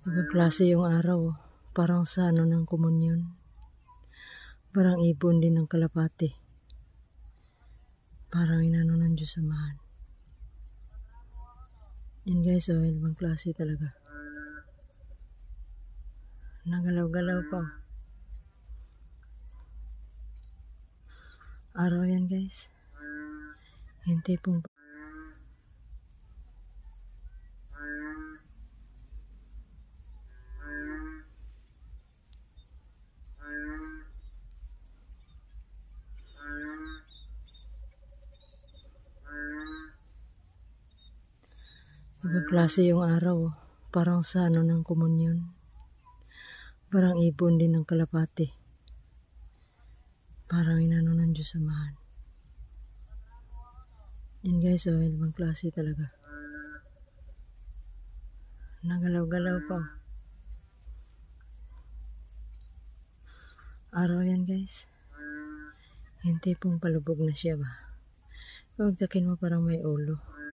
Ibang klase yung araw, oh. Parang sa ano ng komunyon. Parang ibon din ng kalapati. Parang inano ng Diyos samahan. Yan guys, oh, ibang klase talaga. Nagalaw-galaw pa. Araw yan guys. Hindi pong ibang klase yung araw, oh. Parang sa ano ng komunyon. Parang ibon din ng kalapati. Parang inano ng Diyos samahan. Yan guys, oh, ibang klase talaga. Nagalaw-galaw pa. Araw yan guys. Hindi pong palubog na siya ba? Pagdakin mo parang may ulo.